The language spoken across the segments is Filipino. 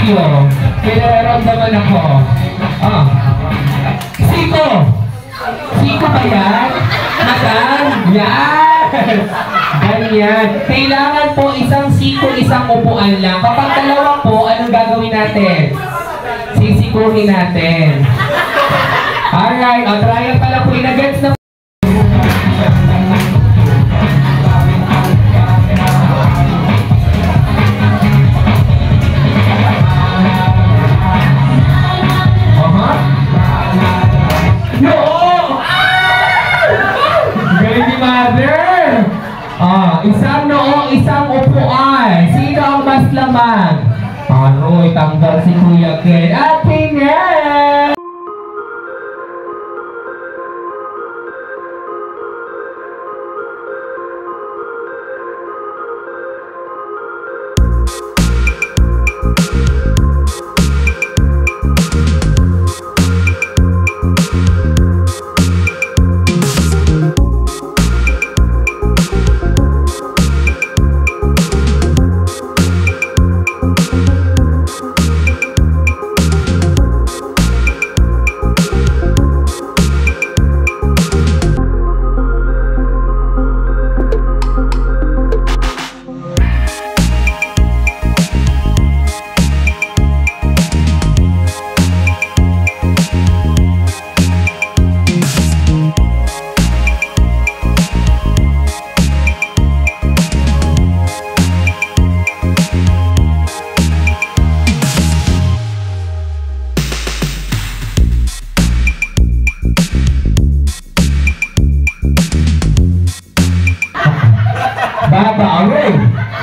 you. May nararamdaman ako. Ah. Siko! Siko ba yan? Masan? Yan! Ganyan. Kailangan po isang siko, isang upuan lang. Kapag dalawa po, anong gagawin natin? Sisikuhin natin. Alright, trial pala po. Inagets na isang noo, isang upuan. Sino ang mas lamang? Aroy, tanggal si Kuya Ken. Ate Nel!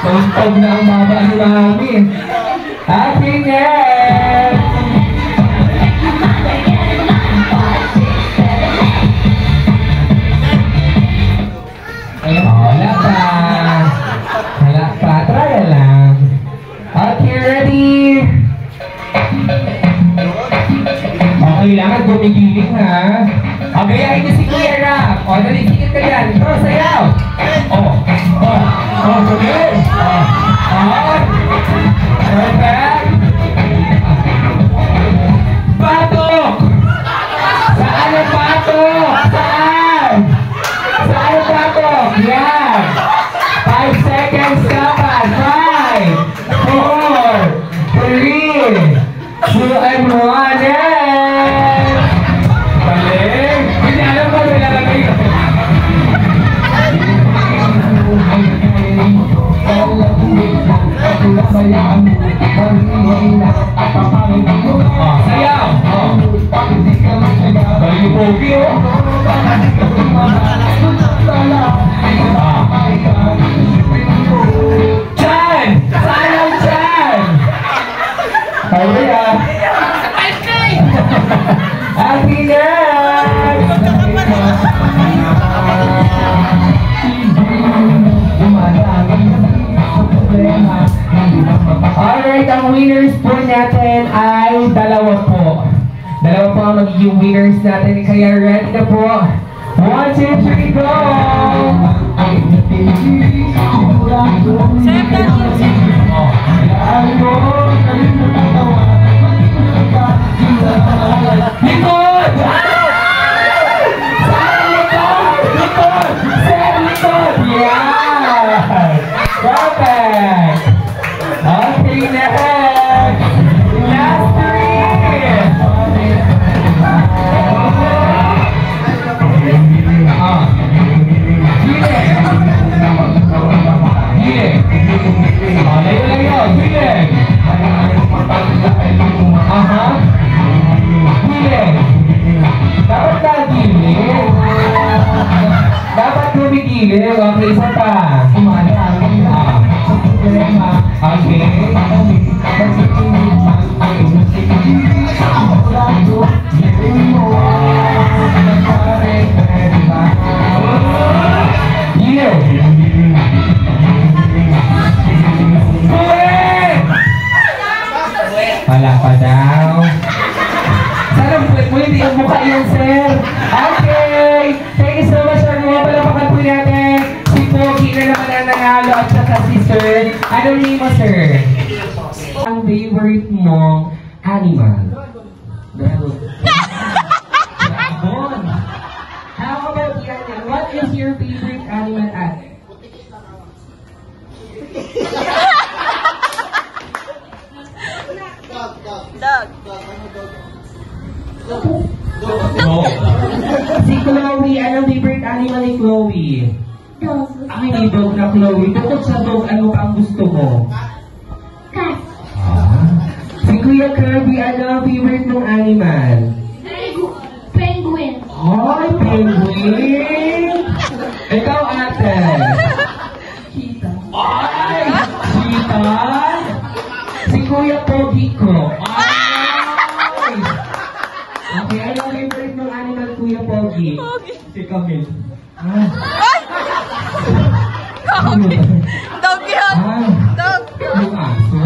Tuntog na ang baba ni Mami. Happy Nel! Wala pa. Wala pa. Try lang. Okay, ready? Kailangan gumigiling ha. Agayahin niyo si Kuya Rap. O, nalisigit ka yan. Ito, sayaw. Okay. Perfect. Patok! Saan ang patok? Saan? Saan ang patok? Yan. 5 seconds dapat. 5, 4, 3, 2, and 1. Balik. Hindi alam ko nilalagay ko. Sayaw! Balik yung pogi oh! Chan! Saan ang Chan? Kaya yan! Happy Nel! Alright, ang winners po natin ay dalawa po. Dalawa po ang magiging winners natin. Kaya ready na po. 1, 2, 3, go! Likod! Saan likod? Likod! Saan likod? Yeah! Perfect! Okay, next! Last 3! Dapat gumigilid. Okay, isa pa. favorite mong animal? Dragon. How about Yan? What is your favorite animal, ate? Dog. No. Si Chloe, anong favorite animal ni Chloe? Dog. Ay, may dog na Chloe. Bukod sa dog, ano pa ang gusto mo? Cat. Si Kuya Kirby, ano ang favorite mong animal? Penguin. Ay, penguin! Ikaw, ate? Cheetah. Ay! Cheetah? Si Kuya Pogi ko. Ay! Okay, ano ang favorite mong animal, Kuya Pogi? Si Camille. Ah. Dog yan. Ah. Dog. Yung aso.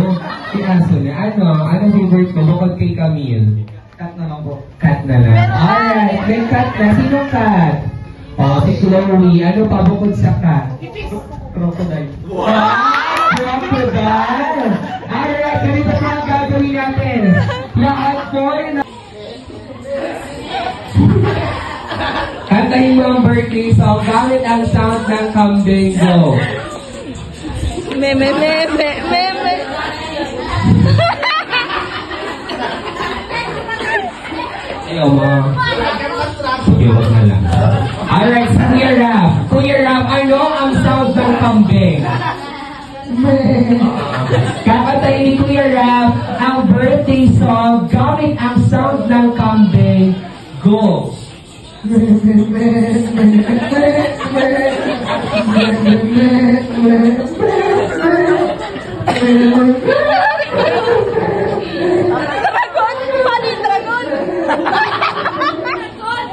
Si aso niya. Anong favorite mo? Bukod kay Camille. Cat na lang po. Cat na lang. Alright, may cat na. Sino cat? Si Chloe. Ano pa bukod sa cat? Crocodile. Wow! Crocodile! Alright, ganito pa ang gagawin natin. Lahat po na... Kantahin mo ang birthday song gamit ang sound ng kambing. Go! Me. Ayaw mo. Sige, wag na lang. Alright, Kuya Rap. Kuya Rap, ano ang sound ng kambing? Kakatayin ni Kuya Rap ang birthday song gamit ang sound ng kambing. Go!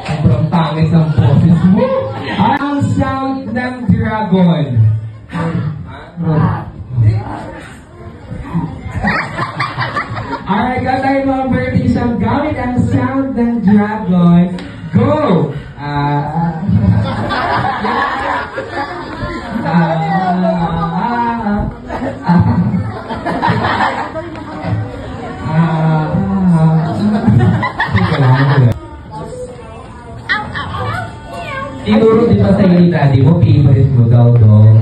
Sobrang pangit ang boses mo. Ang sound ng dragon. Alright, katayin mo ang birthday song gamit ang sound ng dragon. Go! Tinuro di ba sa'yo ni daddy mo, favorite mo daw dog?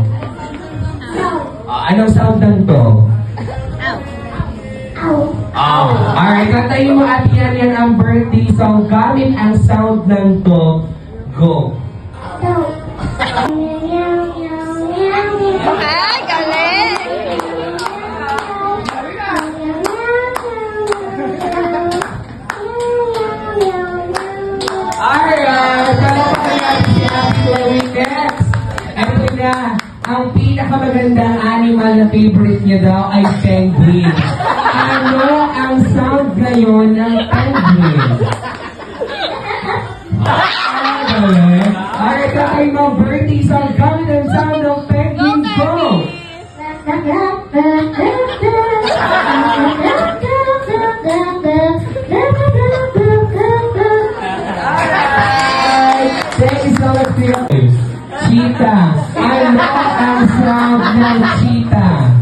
Anong sound ng dog? Ow. Alright, kantayin mo at yan ang birthday song gamit ang sound ng dog. Go! Dog. Meow, meow, meow, meow. Ay, galing. Alright, salamat po yan si Ate Chloe next. Ito na, ang pinakamagandang animal na favorite niya daw ay penguin. Ano ang sound ngayon ng penguin? Alright, kakay mo birthday song gamit ang sound ng penguin. Go! Thank you so much, Cheetah. Ano ang sound ng cheetah?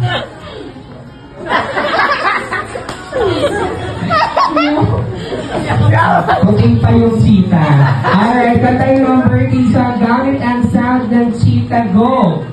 Puting pa yung cheetah. Alright, katay mo ang birthday song gamit ang sound ng cheetah. Go!